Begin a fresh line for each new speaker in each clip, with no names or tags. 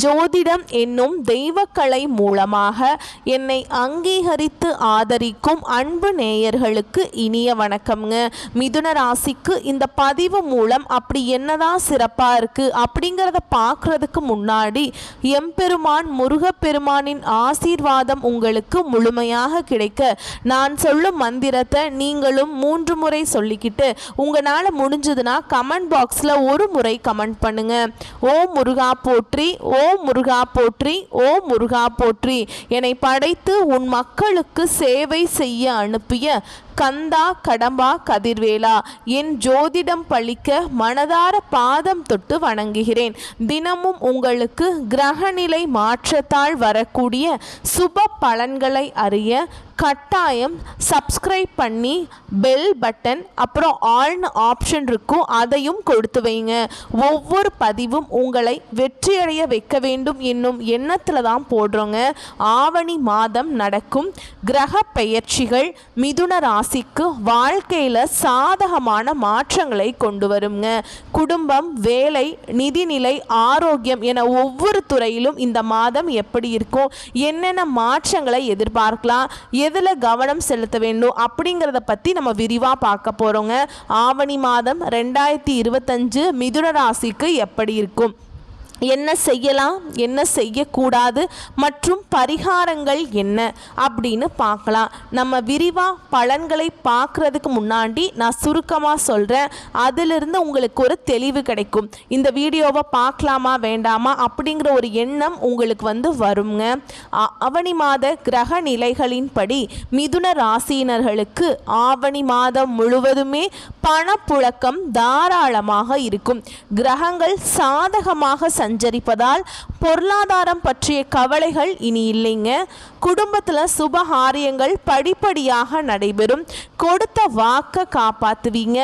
ஜோதிடம் என்னும் தெய்வக்கலை மூலமாக என்னை அங்கீகரித்து ஆதரிக்கும் அன்பு நேயர்களுக்கு இனிய வணக்கம்ங்க. மிதுன ராசிக்கு இந்த பதிவு மூலம் அப்படி என்னதான் சிறப்பாக இருக்குது அப்படிங்கிறத பார்க்குறதுக்கு முன்னாடி எம்பெருமான் முருகப்பெருமானின் ஆசீர்வாதம் உங்களுக்கு முழுமையாக கிடைக்க நான் சொல்லும் மந்திரத்தை நீங்களும் 3 முறை சொல்லிக்கிட்டு உங்களால் முடிஞ்சதுன்னா கமெண்ட் பாக்ஸில் ஒரு முறை கமெண்ட் பண்ணுங்க. ஓம் முருகா போற்றி, ஓம் முருகா போற்றி, ஓம் முருகா போற்றி. என்னை படைத்து உன் மக்களுக்கு சேவை செய்ய அனுப்பிய கந்தா கடம்பா கதிர்வேலா, என் ஜோதிடம் பழிக்க மனதார பாதம் தொட்டு வணங்குகிறேன். தினமும் உங்களுக்கு கிரகநிலை மாற்றத்தால் வரக்கூடிய சுப பலன்களை அறிய கட்டாயம் சப்ஸ்கிரைப் பண்ணி பெல் பட்டன் அப்புறம் ஆல்னு ஆப்ஷன் இருக்கும், அதையும் கொடுத்து வைங்க. ஒவ்வொரு பதிவும் உங்களை வெற்றியடைய வைக்க வேண்டும் என்னும் எண்ணத்தில் தான் போடுறோங்க. ஆவணி மாதம் நடக்கும் கிரக பெயர்ச்சிகள் மிதுன ராசிக்கு வாழ்க்கையில் சாதகமான மாற்றங்களை கொண்டு வருங்க. குடும்பம், வேலை, நிதிநிலை, ஆரோக்கியம் என ஒவ்வொரு துறையிலும் இந்த மாதம் எப்படி இருக்கும், என்னென்ன மாற்றங்களை எதிர்பார்க்கலாம், எதில் கவனம் செலுத்த வேண்டும் அப்படிங்கிறத பற்றி நம்ம விரிவாக பார்க்க போகிறோங்க. ஆவணி மாதம் 2025 மிதுன ராசிக்கு எப்படி இருக்கும், என்ன செய்யலாம், என்ன செய்யக்கூடாது மற்றும் பரிகாரங்கள் என்ன அப்படின்னு பார்க்கலாம். நம்ம விரிவாக பலன்களை பார்க்குறதுக்கு முன்னாடி நான் சுருக்கமாக சொல்கிறேன், அதிலிருந்து உங்களுக்கு ஒரு தெளிவு கிடைக்கும். இந்த வீடியோவை பார்க்கலாமா வேண்டாமா அப்படிங்கிற ஒரு எண்ணம் உங்களுக்கு வருங்க. ஆவணி மாத கிரக நிலைகளின்படி மிதுன ராசியினர்களுக்கு ஆவணி மாதம் முழுவதுமே பணப்புழக்கம் தாராளமாக இருக்கும். கிரகங்கள் சாதகமாக சஞ்சரிப்பதால் பொருளாதாரம் பற்றிய கவலைகள் இனி இல்லைங்க. குடும்பத்தில் சுபகாரியங்கள் படிப்படியாக நடைபெறும். கொடுத்த வாக்கை காப்பாற்றுவீங்க.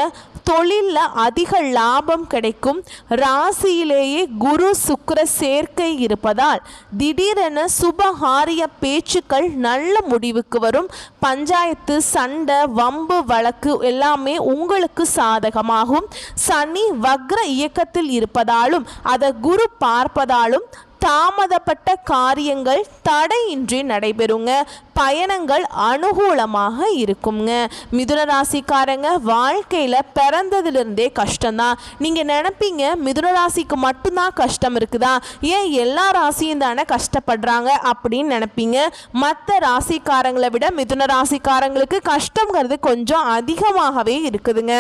தொழிலில் அதிக லாபம் கிடைக்கும். ராசியிலேயே குரு சுக்கிர சேர்க்கை இருப்பதால் திடீரென சுபகாரிய பேச்சுக்கள் நல்ல முடிவுக்கு வரும். பஞ்சாயத்து, சண்டை, வம்பு வழக்கு எல்லாமே உங்களுக்கு சாதகமாகும். சனி வக்ர இயக்கத்தில் இருப்பதாலும் அதை குரு பார்ப்பதாலும் தாமதப்பட்ட காரியங்கள் தடையின்றி நடைபெறுங்க. பயணங்கள் அனுகூலமாக இருக்குங்க. மிதுன ராசிக்காரங்க வாழ்க்கையில் பிறந்ததிலிருந்தே கஷ்டம்தான். நீங்கள் நினைப்பீங்க மிதுன ராசிக்கு மட்டும்தான் கஷ்டம் இருக்குதா, ஏன் எல்லா ராசியும் தானே கஷ்டப்படுறாங்க அப்படின்னு நினைப்பீங்க. மற்ற ராசிக்காரங்களை விட மிதுன ராசிக்காரங்களுக்கு கஷ்டங்கிறது கொஞ்சம் அதிகமாகவே இருக்குதுங்க.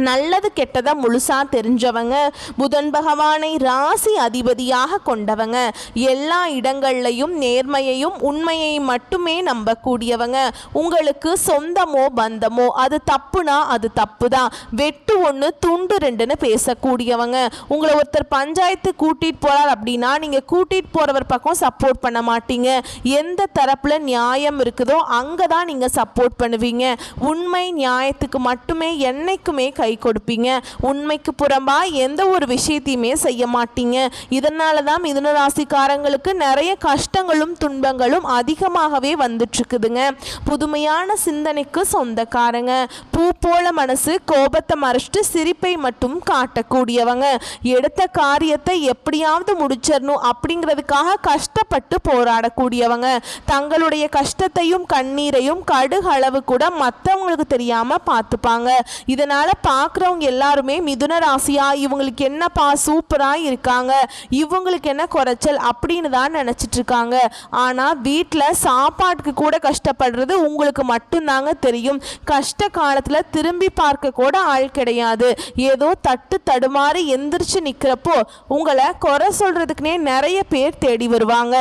நல்லது கெட்டதை முழுசாக தெரிஞ்சவங்க, புதன் பகவானை ராசி அதிபதியாக கொண்டவங்க, எல்லா இடங்கள்லையும் நேர்மையையும் உண்மையை மட்டுமே நம்பக்கூடியவங்க. உங்களுக்கு சொந்தமோ பந்தமோ அது தப்புனா அது தப்பு தான், வெட்டு 1 துண்டு 2ன்னு பேசக்கூடியவங்க. உங்களை ஒருத்தர் பஞ்சாயத்து கூட்டிகிட்டு போகிறார் அப்படின்னா நீங்கள் கூட்டிகிட்டு போகிறவர் பக்கம் சப்போர்ட் பண்ண மாட்டீங்க. எந்த தரப்பில் நியாயம் இருக்குதோ அங்கே தான் நீங்கள் சப்போர்ட் பண்ணுவீங்க. உண்மை நியாயத்துக்கு மட்டுமே என்னைக்குமே கை கொடுப்பீங்க. உண்மைக்கு புறம்பா எந்த ஒரு விஷயத்தையுமே செய்ய மாட்டீங்க. இதனால தான் மிதுன ராசிக்காரங்களுக்கு நிறைய கஷ்டங்களும் துன்பங்களும் அதிகமாகவே வந்துட்டு இருக்குதுங்க. புதுமையான சிந்தனைக்கு சொந்தக்காரங்க. பூ போல மனசு, கோபத்தை மறைச்சிட்டு சிரிப்பை மட்டும் காட்டக்கூடியவங்க. எடுத்த காரியத்தை எப்படியாவது முடிச்சிடணும் அப்படிங்கிறதுக்காக கஷ்டப்பட்டு போராடக்கூடியவங்க. தங்களுடைய கஷ்டத்தையும் கண்ணீரையும் கடுகளவு கூட மற்றவங்களுக்கு தெரியாம பார்த்துப்பாங்க. இதனால பார்க்குறவங்க எல்லாருமே மிதுன ராசியா, இவங்களுக்கு என்னப்பா சூப்பராக இருக்காங்க, இவங்களுக்கு என்ன குறைச்சல் அப்படின்னு தான் நினச்சிட்டு இருக்காங்க. ஆனால் வீட்டில் சாப்பாட்டுக்கு கூட கஷ்டப்படுறது உங்களுக்கு மட்டும்தாங்க தெரியும். கஷ்ட காலத்தில் திரும்பி பார்க்க கூட ஆள் கிடையாது. ஏதோ தட்டு தடுமாறி எந்திரிச்சு நிற்கிறப்போ உங்களை குறை சொல்கிறதுக்குனே நிறைய பேர் தேடி வருவாங்க.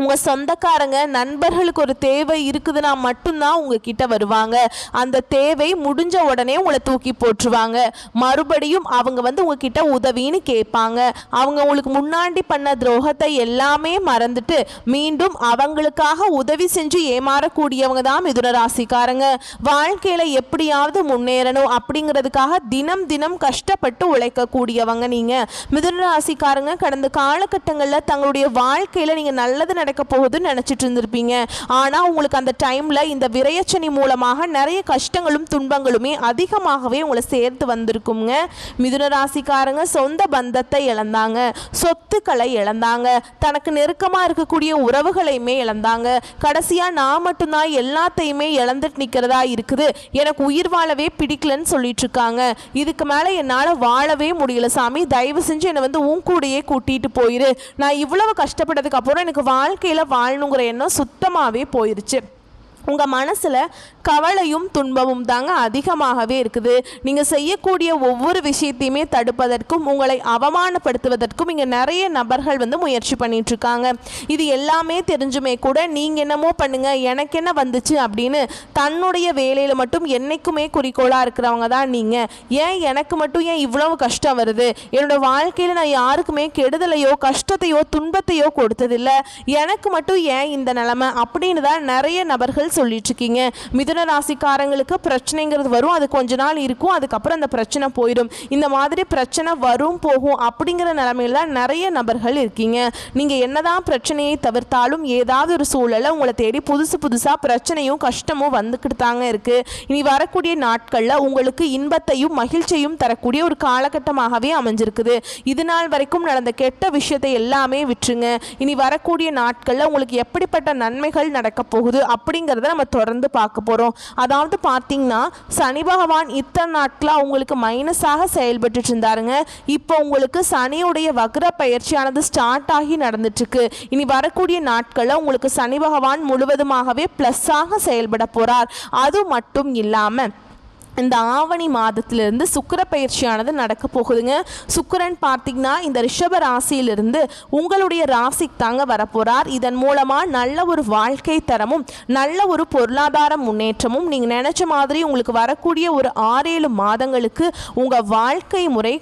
உங்கள் சொந்தக்காரங்க, நண்பர்களுக்கு ஒரு தேவை இருக்குதுன்னா மட்டும்தான் உங்ககிட்ட வருவாங்க. அந்த தேவை முடிஞ்ச உடனே உங்களை தூக்கி போட்டுருவாங்க. மறுபடியும் அவங்க உங்ககிட்ட உதவின்னு கேட்பாங்க. அவங்க உங்களுக்கு முன்னாடி பண்ண துரோகத்தை எல்லாமே மறந்துட்டு மீண்டும் அவங்களுக்காக உதவி செஞ்சு ஏமாறக்கூடியவங்க தான் மிதுன ராசிக்காரங்க. வாழ்க்கையில் எப்படியாவது முன்னேறணும் அப்படிங்கிறதுக்காக தினம் தினம் கஷ்டப்பட்டு உழைக்கக்கூடியவங்க நீங்கள். மிதுன ராசிக்காரங்க கடந்த காலகட்டங்களில் தங்களுடைய வாழ்க்கையில் நீங்கள் நல்லது நல்லது நடக்க போகுதுன்னு நினச்சிட்டு இருந்திருப்பீங்க. ஆனால் உங்களுக்கு அந்த டைமில் இந்த விரயச்சனி மூலமாக நிறைய கஷ்டங்களும் துன்பங்களுமே அதிகமாகவே உங்களை சேர்த்து வந்திருக்குங்க. மிதுன ராசிக்காரங்க சொந்த பந்தத்தை இழந்தாங்க, சொத்துக்களை இழந்தாங்க, தனக்கு நெருக்கமாக இருக்கக்கூடிய உறவுகளையுமே இழந்தாங்க. கடைசியாக நான் மட்டும்தான் எல்லாத்தையுமே இழந்துட்டு நிற்கிறதா இருக்குது, எனக்கு உயிர் வாழவே பிடிக்கலன்னு சொல்லிட்டு இருக்காங்க. இதுக்கு மேலே என்னால் வாழவே முடியல சாமி, தயவு செஞ்சு என்னை வந்து உன் கூடையே கூட்டிகிட்டு போயிரு. நான் இவ்வளவு கஷ்டப்பட்டதுக்கு அப்புறம் எனக்கு வாழ்க்கையில் வாழணுங்கிற எண்ணம் சுத்தமாகவே போயிருச்சு. உங்கள் மனசில் கவலையும் துன்பமும் தாங்க அதிகமாகவே இருக்குது. நீங்கள் செய்யக்கூடிய ஒவ்வொரு விஷயத்தையுமே தடுப்பதற்கும் உங்களை அவமானப்படுத்துவதற்கும் இங்கே நிறைய நபர்கள் வந்து முயற்சி பண்ணிகிட்ருக்காங்க. இது எல்லாமே தெரிஞ்சுமே கூட நீங்கள் என்னமோ பண்ணுங்கள், எனக்கு என்ன வந்துச்சு அப்படின்னு தன்னுடைய வேலையில் மட்டும் என்றைக்குமே குறிக்கோளாக இருக்கிறவங்க தான் நீங்கள். ஏன் எனக்கு மட்டும் ஏன் இவ்வளவு கஷ்டம் வருது, என்னோடய வாழ்க்கையில் நான் யாருக்குமே கெடுதலையோ கஷ்டத்தையோ துன்பத்தையோ கொடுத்ததில்லை, எனக்கு மட்டும் ஏன் இந்த நிலைமை அப்படின்னு தான் நிறைய நபர்கள் சொல்லிட்டு இருக்கீங்க. மிதுன ராசிக்காரங்களுக்கு பிரச்சனைங்கிறது வரும், அது கொஞ்ச நாள் இருக்கும், அதுக்கப்புறம் அந்த பிரச்சனை போயிடும். இந்த மாதிரி பிரச்சனை வரும் போகும் அப்படிங்கிற நிலைமையில தான் நிறைய நபர்கள் இருக்கீங்க. நீங்க என்னதான் பிரச்சனையை தவிர்த்தாலும் ஏதாவது ஒரு சூழலை உங்களை தேடி புதுசாக பிரச்சனையும் கஷ்டமும் வந்துக்கிட்டு தாங்க இருக்கு. இனி வரக்கூடிய நாட்கள்ல உங்களுக்கு இன்பத்தையும் மகிழ்ச்சியும் தரக்கூடிய ஒரு காலகட்டமாகவே அமைஞ்சிருக்குது. இது நாள் வரைக்கும் நடந்த கெட்ட விஷயத்தை எல்லாமே விட்டுருங்க. இனி வரக்கூடிய நாட்கள்ல உங்களுக்கு எப்படிப்பட்ட நன்மைகள் நடக்க போகுது அப்படிங்கிறத நம்ம தொடர்ந்து பார்க்க போகிறோம். அதாவது பார்த்தீங்கன்னா சனி பகவான் இத்தனை நாட்களாக உங்களுக்கு மைனஸாக செயல்பட்டு இருந்தாருங்க. இப்போ உங்களுக்கு சனியுடைய வக்ர பயிற்சியானது ஸ்டார்ட் ஆகி நடந்துட்டுருக்கு. இனி வரக்கூடிய நாட்களில் உங்களுக்கு சனி பகவான் முழுவதுமாகவே ப்ளஸ்ஸாக செயல்பட போகிறார். அது மட்டும் இல்லாமல் இந்த ஆவணி மாதத்திலிருந்து சுக்கிர பயிற்சியானது நடக்க போகுதுங்க. சுக்கிரன் பார்த்தீங்கன்னா இந்த ரிஷப ராசியிலிருந்து உங்களுடைய ராசிக்கு தாங்க வரப்போகிறார். இதன் மூலமாக நல்ல ஒரு வாழ்க்கை தரமும் நல்ல ஒரு பொருளாதார முன்னேற்றமும் நீங்கள் நினச்ச மாதிரி உங்களுக்கு வரக்கூடிய ஒரு 6-7 மாதங்களுக்கு உங்கள் வாழ்க்கை முறை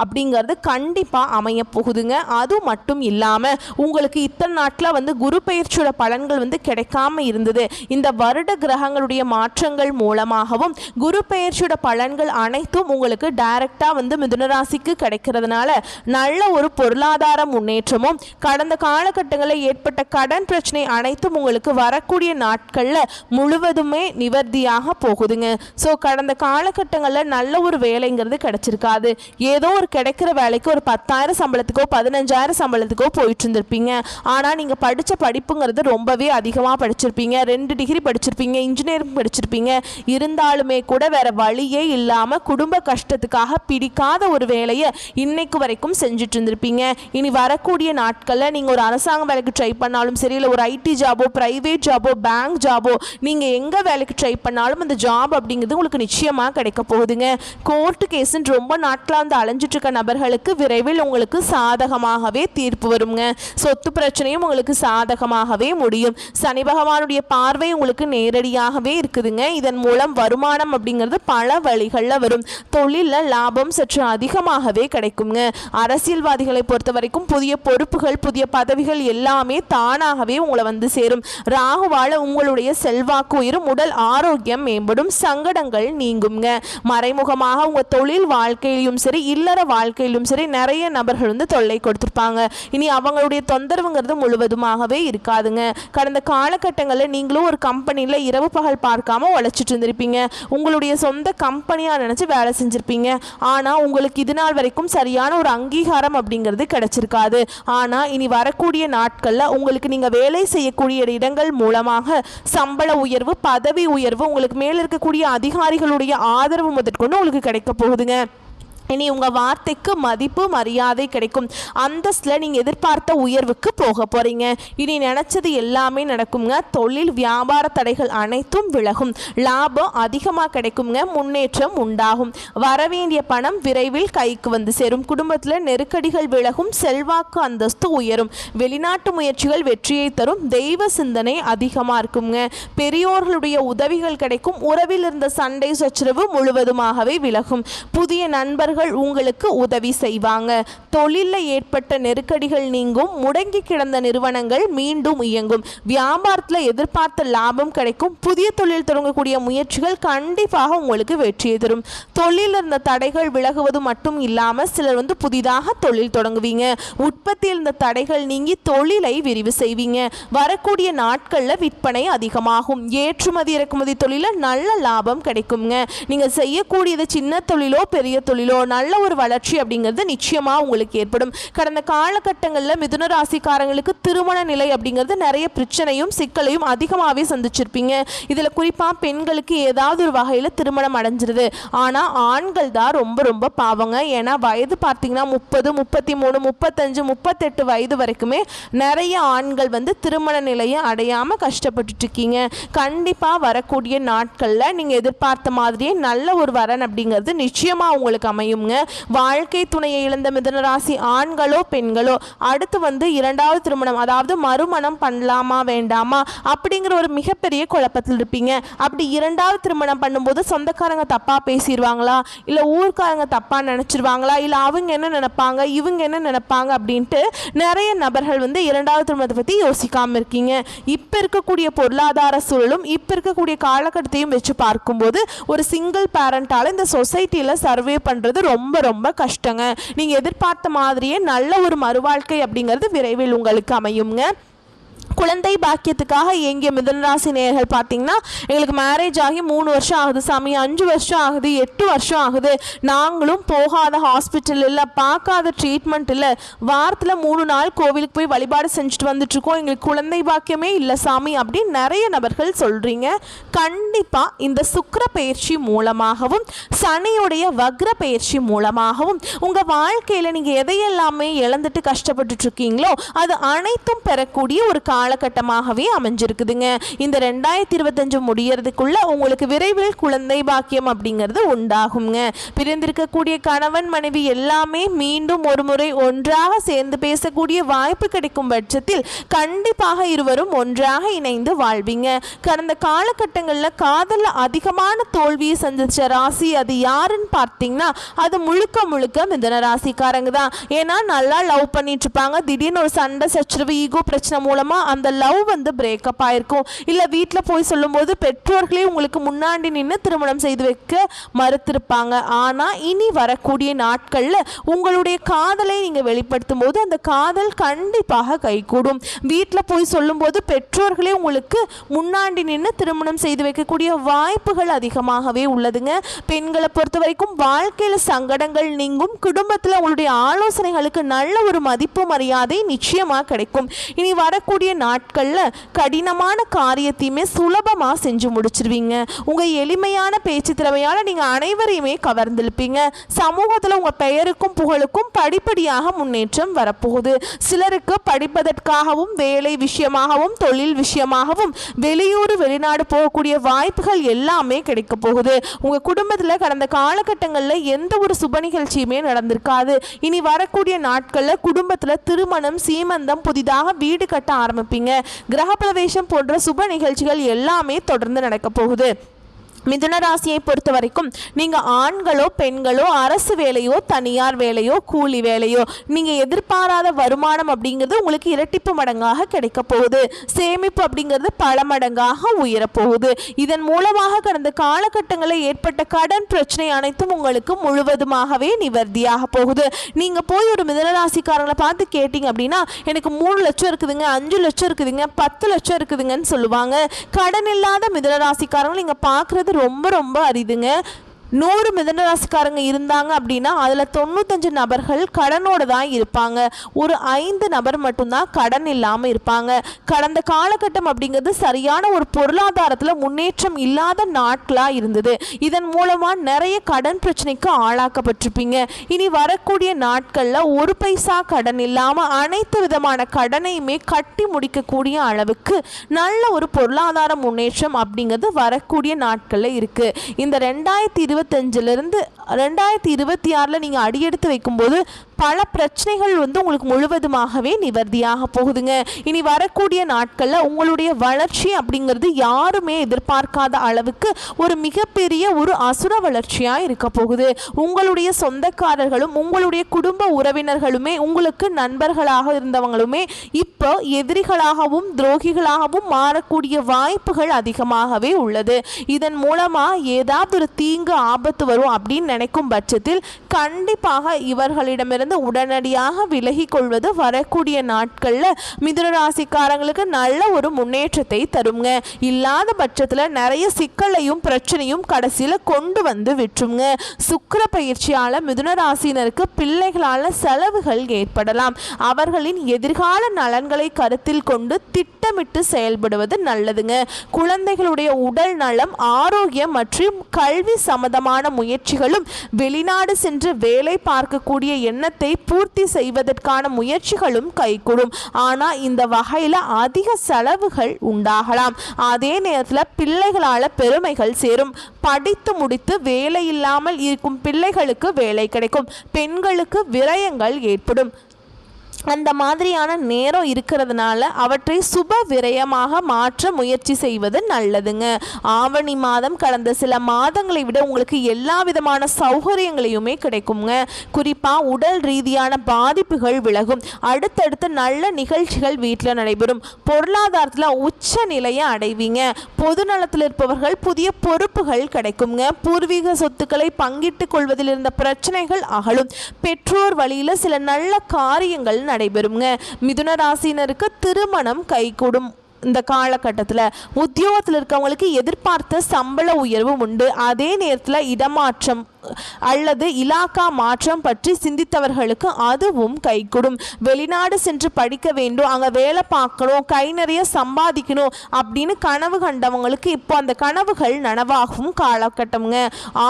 அப்படிங்கிறது கண்டிப்பாக அமைய போகுதுங்க. அது மட்டும் இல்லாமல் உங்களுக்கு இத்தனை நாட்டில் வந்து குரு பயிற்சியோட பலன்கள் வந்து கிடைக்காம இருந்தது. இந்த வருட கிரகங்களுடைய மாற்றங்கள் மூலமாகவும் குரு பயிற்சியோட பலன்கள் அனைத்தும் உங்களுக்கு டைரக்டாக வந்து மிதுனராசிக்கு கிடைக்கிறதுனால நல்ல ஒரு பொருளாதார முன்னேற்றமும் கடந்த காலகட்டங்களில் ஏற்பட்ட கடன் பிரச்சனை அனைத்தும் உங்களுக்கு வரக்கூடிய நாட்களில் முழுவதுமே நிவர்த்தியாக போகுதுங்க. ஸோ கடந்த காலகட்டங்களில் நல்ல ஒரு வேலைங்கிறது கிடைச்சிருக்காது. ஏதோ ஒரு கிடைக்கிற வேலைக்கு ஒரு 10,000 சம்பளத்துக்கோ 15,000 சம்பளத்துக்கோ போயிட்டு இருந்திருப்பீங்க. ஆனால் நீங்கள் படித்த படிப்புங்கிறது ரொம்பவே அதிகமாக படிச்சிருப்பீங்க. 2 டிகிரி படிச்சிருப்பீங்க, இன்ஜினியரிங் படிச்சிருப்பீங்க. இருந்தாலுமே கூட வேற வழியே இல்லாமல் குடும்ப கஷ்டத்துக்காக பிடிக்காத ஒரு வேலையை இன்னைக்கு வரைக்கும் செஞ்சுட்டு இருந்திருப்பீங்க. இனி வரக்கூடிய நாட்களில் நீங்கள் ஒரு அரசாங்க வேலைக்கு ட்ரை பண்ணாலும் சரி, இல்லை ஒரு ஐடி ஜாபோ ப்ரைவேட் ஜாபோ பேங்க் ஜாபோ நீங்கள் எங்கே வேலைக்கு ட்ரை பண்ணாலும் அந்த ஜாப் அப்படிங்கிறது உங்களுக்கு நிச்சயமாக கிடைக்க போகுதுங்க. கோர்ட்டு கேஸுன்னு ரொம்ப நாட்களாக வந்து அலைஞ்சிட்டு இருக்க நபர்களுக்கு விரைவில் உங்களுக்கு சாதகமாகவே தீர்ப்பு வருங்க. சொத்து பிரச்சனையும் உங்களுக்கு சாதகமாகவே முடியும். சனி பகவானுடைய பார்வை உங்களுக்கு நேரடியாகவே இருக்குதுங்க. இதன் மூலம் வருமானம் அப்படிங்கிறது பல வழிகளில் வரும். தொழிலில் லாபம் சற்று அதிகமாகவே கிடைக்குங்க. அரசியல்வாதிகளை பொறுத்த வரைக்கும் புதிய பொறுப்புகள் புதிய பதவிகள் எல்லாமே தானாகவே உங்களை வந்து சேரும். ராகுவால உங்களுடைய செல்வாக்கு உயரும், உடல் ஆரோக்கியம் மேம்படும், சங்கடங்கள் நீங்குங்க. மறைமுகமாக உங்க தொழில் வாழ்க்கையிலும் சரி இல்லற வாழ்க்கையிலும் சரி நிறைய நபர்கள் வந்து தொல்லை கொடுத்துருப்பாங்க. இனி அவங்களுடைய தொந்தரவுங்கிறது முழுவதுமாகவே இருக்காதுங்க. கடந்த காலகட்டங்களில் நீங்களும் ஒரு கம்பெனியில் இரவு பகல் பார்க்காம உழைச்சிட்டு இருந்திருப்பீங்க. உங்களுடைய சொந்த கம்பெனியாக நினச்சி வேலை செஞ்சுருப்பீங்க. ஆனால் உங்களுக்கு இது நாள் வரைக்கும் சரியான ஒரு அங்கீகாரம் அப்படிங்கிறது கிடைச்சிருக்காது. ஆனால் இனி வரக்கூடிய நாட்களில் உங்களுக்கு நீங்கள் வேலை செய்யக்கூடிய இடங்கள் மூலமாக சம்பள உயர்வு பதவி உயர்வு உங்களுக்கு மேலே இருக்கக்கூடிய அதிகாரிகளுடைய ஆதரவு முதற்கொண்டு உங்களுக்கு கிடைக்க போகுதுங்க. இனி உங்கள் வார்த்தைக்கு மதிப்பு மரியாதை கிடைக்கும். அந்தஸ்தில் நீங்கள் எதிர்பார்த்த உயர்வுக்கு போக போகிறீங்க. இனி நினச்சது எல்லாமே நடக்குங்க. தொழில் வியாபார தடைகள் அனைத்தும் விலகும். லாபம் அதிகமாக கிடைக்குங்க. முன்னேற்றம் உண்டாகும். வரவேண்டிய பணம் விரைவில் கைக்கு வந்து சேரும். குடும்பத்தில் நெருக்கடிகள் விலகும். செல்வாக்கு அந்தஸ்து உயரும். வெளிநாட்டு முயற்சிகள் வெற்றியை தரும். தெய்வ சிந்தனை அதிகமாக இருக்குங்க. பெரியோர்களுடைய உதவிகள் கிடைக்கும். உறவில் இருந்த சண்டை சச்சரவு முழுவதுமாகவே விலகும். புதிய நண்பர்கள் நபர்கள் உங்களுக்கு உதவி செய்வாங்க. தொழிலில் ஏற்பட்ட நெருக்கடிகள் நீங்கும். முடங்கி கிடந்த நிறுவனங்கள் மீண்டும் இயங்கும். வியாபாரத்தில் எதிர்பார்த்த லாபம் கிடைக்கும். புதிய தொழில் தொடங்கக்கூடிய முயற்சிகள் கண்டிப்பாக உங்களுக்கு வெற்றியை தரும். தொழிலில் இருந்த தடைகள் விலகுவது மட்டும் இல்லாமல் சிலர் புதிதாக தொழில் தொடங்குவீங்க. உற்பத்தியில் இருந்த தடைகள் நீங்கி தொழிலை விரிவு செய்வீங்க. வரக்கூடிய நாட்களில் விற்பனை அதிகமாகும். ஏற்றுமதி இறக்குமதி தொழிலில் நல்ல லாபம் கிடைக்குங்க. நீங்கள் செய்யக்கூடியது சின்ன தொழிலோ பெரிய தொழிலோ நல்ல ஒரு வளர்ச்சி அப்படிங்கிறது நிச்சயமாக உங்களுக்கு ஏற்படும். கடந்த காலகட்டங்களில் மிதுன ராசிக்காரங்களுக்கு திருமண நிலை அப்படிங்கிறது நிறைய பிரச்சனையும் சிக்கலையும் அதிகமாகவே சந்திச்சிருப்பீங்க. இதில் குறிப்பாக பெண்களுக்கு ஏதாவது ஒரு வகையில் திருமணம் அடைஞ்சிருது. ஆனால் ஆண்கள் தான் ரொம்ப ரொம்ப பாவங்க. ஏன்னா வயது பார்த்தீங்கன்னா 30, 33, 35, 38 வயது வரைக்குமே நிறைய ஆண்கள் திருமண நிலையை அடையாமல் கஷ்டப்பட்டுட்டு இருக்கீங்க. கண்டிப்பாக வரக்கூடிய நாட்களில் நீங்கள் எதிர்பார்த்த மாதிரியே நல்ல ஒரு வரன் அப்படிங்கிறது நிச்சயமாக உங்களுக்கு அமையுங்க. வாழ்க்கை துணையை இழந்த மிதுனராசி ஆண்களோ பெண்களோ அடுத்து இரண்டாவது திருமணம் அதாவது மறுமணம் பண்ணலாமா வேண்டாமா அப்படிங்கிற ஒரு மிகப்பெரிய குழப்பத்தில் இருப்பீங்க. அப்படி இரண்டாவது திருமணம் பண்ணும்போது சொந்தக்காரங்க தப்பாக பேசிடுவாங்களா, இல்லை ஊர்க்காரங்க தப்பாக நினச்சிருவாங்களா, இல்லை அவங்க என்ன நினைப்பாங்க இவங்க என்ன நினைப்பாங்க அப்படின்ட்டு நிறைய நபர்கள் இரண்டாவது திருமணத்தை பற்றி யோசிக்காமல் இருக்கீங்க. இப்போ இருக்கக்கூடிய பொருளாதார சூழலும் இப்போ இருக்கக்கூடிய காலகட்டத்தையும் வச்சு பார்க்கும்போது ஒரு சிங்கிள் பேரண்டால் இந்த சொசைட்டியில் சர்வே பண்ணுறது ரொம்ப ரொம்ப கஷ்டங்க. நீங்கள் எதிர்பார்த்த மாதிரியே நல்ல ஒரு மறுவாழ்க்கை அப்படிங்கிறது விரைவில் உங்களுக்கு அமையுங்க. குழந்தை பாக்கியத்துக்காக இயங்கிய மிதுனராசி நேயர்கள் பார்த்தீங்கன்னா, எங்களுக்கு மேரேஜ் ஆகி 3 வருஷம் ஆகுது சாமி, 5 வருஷம் ஆகுது, 8 வருஷம் ஆகுது, நாங்களும் போகாத ஹாஸ்பிட்டல் இல்லை, பார்க்காத ட்ரீட்மெண்ட் இல்லை, வாரத்தில் 3 நாள் கோவிலுக்கு போய் வழிபாடு செஞ்சுட்டு வந்துட்டுருக்கோம், எங்களுக்கு குழந்தை பாக்கியமே இல்லை சாமி அப்படின்னு நிறைய நபர்கள் சொல்கிறீங்க. கண்டிப்பாக இந்த சுக்கிர பயிற்சி மூலமாகவும் சனியுடைய வக்ர பயிற்சி மூலமாகவும் உங்கள் வாழ்க்கையில் நீங்கள் எதையெல்லாமே இழந்துட்டு கஷ்டப்பட்டுட்ருக்கீங்களோ அது அனைத்தும் பெறக்கூடிய ஒரு காலகட்டமாகவே அமைஞ்சிருக்குதுங்க. இந்த 2025 முடியறதுக்குள்ள உங்களுக்கு விரைவில் குழந்தை பாக்கியம் அப்படிங்கிறது உண்டாகுங்க. பிரிந்திருக்கக்கூடிய கணவன் மனைவி எல்லாமே மீண்டும் ஒரு முறை ஒன்றாக சேர்ந்து பேசக்கூடிய வாய்ப்பு கிடைக்கும் பட்சத்தில் கண்டிப்பாக இருவரும் ஒன்றாக இணைந்து வாழ்வீங்க. கடந்த காலகட்டங்களில் காதலில் அதிகமான தோல்வியை சந்திச்ச ராசி அது யாருன்னு பார்த்தீங்கன்னா அது முழுக்க முழுக்க மிதுன ராசிக்காரங்க தான். ஏன்னா நல்லா லவ் பண்ணிட்டு இருப்பாங்க, திடீர்னு ஒரு சண்டை சச்சரவு ஈகோ பிரச்சனை மூலமா அந்த லவ் பிரேக்கப் ஆயிருக்கும். இல்லை வீட்டில் போய் சொல்லும்போது பெற்றோர்களே உங்களுக்கு முன்னாடி நின்று திருமணம் செய்து வைக்க மறுத்திருப்பாங்க. ஆனால் இனி வரக்கூடிய நாட்களில் உங்களுடைய காதலை நீங்கள் வெளிப்படுத்தும் போது அந்த காதல் கண்டிப்பாக கைகூடும். வீட்டில் போய் சொல்லும்போது பெற்றோர்களே உங்களுக்கு முன்னாடி நின்று திருமணம் செய்து வைக்கக்கூடிய வாய்ப்புகள் அதிகமாகவே உள்ளதுங்க. பெண்களை பொறுத்த வரைக்கும் வாழ்க்கையில் சங்கடங்கள் நீங்கும். குடும்பத்தில் உங்களுடைய ஆலோசனைகளுக்கு நல்ல ஒரு மதிப்பு மரியாதை நிச்சயமாக கிடைக்கும். இனி வரக்கூடிய நாட்களில் கடினமான காரியத்தையுமே சுலபமாக செஞ்சு முடிச்சிருவீங்க. உங்கள் எளிமையான பேச்சு திறமையால் நீங்கள் அனைவரையுமே கவர்ந்திருப்பீங்க. சமூகத்தில் உங்கள் பெயருக்கும் புகழுக்கும் படிப்படியாக முன்னேற்றம் வரப்போகுது. சிலருக்கு படிப்பதற்காகவும் வேலை விஷயமாகவும் தொழில் விஷயமாகவும் வெளியூர் வெளிநாடு போகக்கூடிய வாய்ப்புகள் எல்லாமே கிடைக்க போகுது. உங்கள் குடும்பத்தில் கடந்த காலகட்டங்களில் எந்த ஒரு சுப நிகழ்ச்சியுமே நடந்திருக்காது. இனி வரக்கூடிய நாட்களில் குடும்பத்தில் திருமணம் சீமந்தம் புதிதாக வீடு கட்ட ஆரம்பிப்பீங்க. கிரகப்பிரவேசம் போன்ற சுப நிகழ்ச்சிகள் எல்லாமே தொடர்ந்து நடக்க போகுது. மிதுன ராசியை பொறுத்த வரைக்கும் நீங்கள் ஆண்களோ பெண்களோ அரசு வேலையோ தனியார் வேலையோ கூலி வேலையோ நீங்கள் எதிர்பாராத வருமானம் அப்படிங்கிறது உங்களுக்கு இரட்டிப்பு மடங்காக கிடைக்க போகுது. சேமிப்பு அப்படிங்கிறது பல மடங்காக உயரப்போகுது. இதன் மூலமாக கடந்த காலகட்டங்களில் ஏற்பட்ட கடன் பிரச்சனை அனைத்தும் உங்களுக்கு முழுவதுமாகவே நிவர்த்தியாக போகுது. நீங்கள் போய் ஒரு மிதுன ராசிக்காரங்களை பார்த்து கேட்டீங்க அப்படின்னா எனக்கு 3 லட்சம் இருக்குதுங்க, 5 லட்சம் இருக்குதுங்க, 10 லட்சம் இருக்குதுங்கன்னு சொல்லுவாங்க. கடன் இல்லாத மிதுன ராசிக்காரங்களை நீங்கள் பார்க்குறது ரொம்ப ரொம்ப அரிதுங்க. 100 மிதுன ராசிக்காரங்க இருந்தாங்க அப்படின்னா அதில் 95 நபர்கள் கடனோடு தான் இருப்பாங்க. ஒரு 5 நபர் மட்டும்தான் கடன் இல்லாமல் இருப்பாங்க. கடந்த காலகட்டம் அப்படிங்கிறது சரியான ஒரு பொருளாதாரத்தில் முன்னேற்றம் இல்லாத நாட்களாக இருந்தது. இதன் மூலமாக நிறைய கடன் பிரச்சனைக்கு ஆளாக்கப்பட்டிருப்பீங்க. இனி வரக்கூடிய நாட்களில் ஒரு பைசா கடன் இல்லாமல் அனைத்து விதமான கடனையுமே கட்டி முடிக்கக்கூடிய அளவுக்கு நல்ல ஒரு பொருளாதார முன்னேற்றம் அப்படிங்கிறது வரக்கூடிய நாட்களில் இருக்குது. இந்த 2025 2025லிருந்து 2026 நீங்கள் அடியெடுத்து வைக்கும்போது பல பிரச்சனைகள் உங்களுக்கு முழுவதுமாகவே நிவர்த்தியாக போகுதுங்க. இனி வரக்கூடிய நாட்களில் உங்களுடைய வளர்ச்சி அப்படிங்கிறது யாருமே எதிர்பார்க்காத அளவுக்கு ஒரு மிகப்பெரிய ஒரு அசுர வளர்ச்சியாக இருக்க போகுது. உங்களுடைய சொந்தக்காரர்களும் உங்களுடைய குடும்ப உறவினர்களுமே உங்களுக்கு நண்பர்களாக இருந்தவங்களுமே இப்போ எதிரிகளாகவும் துரோகிகளாகவும் மாறக்கூடிய வாய்ப்புகள் அதிகமாகவே உள்ளது. இதன் மூலமாக ஏதாவது ஒரு தீங்கு ஆபத்து வரும் அப்படின்னு நினைக்கும் பட்சத்தில் கண்டிப்பாக இவர்களிடமிருந்து உடனடியாக விலகி கொள்வது வரக்கூடிய நாட்களில் மிதுன ராசிக்காரங்களுக்கு நல்ல ஒரு முன்னேற்றத்தை தருங்க. இல்லாத பட்சத்தில் நிறைய சிக்கலையும் பிரச்சனையும் கடைசியில் கொண்டு வந்து விட்டுருங்க. சுக்கிர பயிற்சியால் மிதுன ராசினருக்கு பிள்ளைகளால் செலவுகள் ஏற்படலாம். அவர்களின் எதிர்கால நலன்களை கருத்தில் கொண்டு திட்டமிட்டு செயல்படுவது நல்லதுங்க. குழந்தைகளுடைய உடல் நலம், ஆரோக்கியம் மற்றும் கல்வி சம்பந்தமான முயற்சிகளும் வெளிநாடு சென்று வேலை பார்க்கக்கூடிய எண்ணத்தை பூர்த்தி செய்வதற்கான முயற்சிகளும் கைகூடும். ஆனால் இந்த வகையில் அதிக செலவுகள் உண்டாகலாம். அதே நேரத்தில் பிள்ளைகளால் பெருமைகள் சேரும். படித்து முடித்து வேலை இல்லாமல் இருக்கும் பிள்ளைகளுக்கு வேலை கிடைக்கும். பெண்களுக்கு விரயங்கள் ஏற்படும். அந்த மாதிரியான நேரம் இருக்கிறதுனால அவற்றை சுப விரயமாக மாற்ற முயற்சி செய்வது நல்லதுங்க. ஆவணி மாதம் கடந்த சில மாதங்களை விட உங்களுக்கு எல்லா விதமான சௌகரியங்களையுமே கிடைக்குங்க. குறிப்பாக உடல் ரீதியான பாதிப்புகள் விலகும். அடுத்தடுத்த நல்ல நிகழ்ச்சிகள் வீட்டில் நடைபெறும். பொருளாதாரத்தில் உச்ச நிலையை அடைவீங்க. பொது நலத்தில் இருப்பவர்கள் புதிய பொறுப்புகள் கிடைக்குங்க. பூர்வீக சொத்துக்களை பங்கிட்டுக் கொள்வதில் இருந்த பிரச்சனைகள் அகலும். பெற்றோர் வழியில் சில நல்ல காரியங்கள் நடைபெறுங்க. மிதுன ராசினருக்கு திருமணம் கைகூடும். இந்த காலகட்டத்தில் உத்தியோகத்தில் இருக்கவங்களுக்கு எதிர்பார்த்த சம்பள உயர்வு உண்டு. அதே நேரத்தில் இடமாற்றம் அல்லது இலாக்கா மாற்றம் பற்றி சிந்தித்தவர்களுக்கு அதுவும் கைகூடும். வெளிநாடு சென்று படிக்க வேண்டும், அங்கே வேலை பார்க்கணும், கை நிறைய சம்பாதிக்கணும் அப்படின்னு கனவு கண்டவங்களுக்கு இப்போ அந்த கனவுகள் நனவாகும் காலகட்டம்ங்க.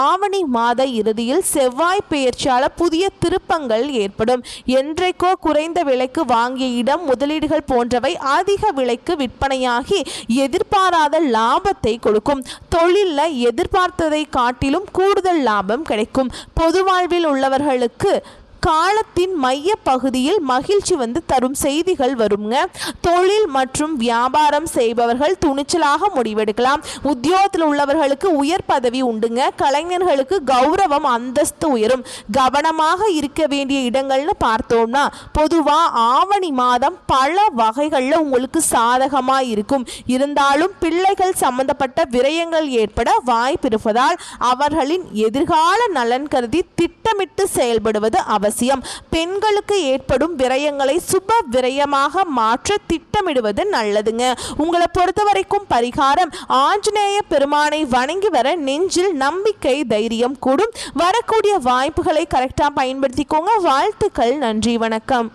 ஆவணி மாத இறுதியில் செவ்வாய் பெயர்ச்சியால் புதிய திருப்பங்கள் ஏற்படும். என்றைக்கோ குறைந்த விலைக்கு வாங்கிய இடம், முதலீடுகள் போன்றவை அதிக விலைக்கு விற்பனையாகி எதிர்பாராத லாபத்தை கொடுக்கும். தொழிலில் எதிர்பார்த்ததை காட்டிலும் கூடுதல் லாபம் கிடைக்கும். பொது வாழ்வில் உள்ளவர்களுக்கு காலத்தின் மைய பகுதியில் மகிழ்ச்சி தரும் செய்திகள் வருங்க. தொழில் மற்றும் வியாபாரம் செய்பவர்கள் துணிச்சலாக முடிவெடுக்கலாம். உத்தியோகத்தில் உள்ளவர்களுக்கு உயர் பதவி உண்டுங்க. கலைஞர்களுக்கு கௌரவம், அந்தஸ்து உயரும். கவனமாக இருக்க வேண்டிய இடங்கள்னு பார்த்தோம்னா பொதுவாக ஆவணி மாதம் பல வகைகளில் உங்களுக்கு சாதகமாக இருக்கும். இருந்தாலும் பிள்ளைகள் சம்பந்தப்பட்ட விரயங்கள் ஏற்பட வாய்ப்பு இருப்பதால் அவர்களின் எதிர்கால நலன் கருதி திட்டமிட்டு செயல்படுவது அவசியம். பெண்களுக்கு ஏற்படும் விரயங்களை சுப விரயமாக மாற்ற திட்டமிடுவது நல்லதுங்க. உங்களை பொறுத்த வரைக்கும் பரிகாரம் ஆஞ்சநேய பெருமானை வணங்கி வர நெஞ்சில் நம்பிக்கை, தைரியம் கூடும். வரக்கூடிய வாய்ப்புகளை கரெக்டாக பயன்படுத்திக்கோங்க. வாழ்த்துக்கள். நன்றி, வணக்கம்.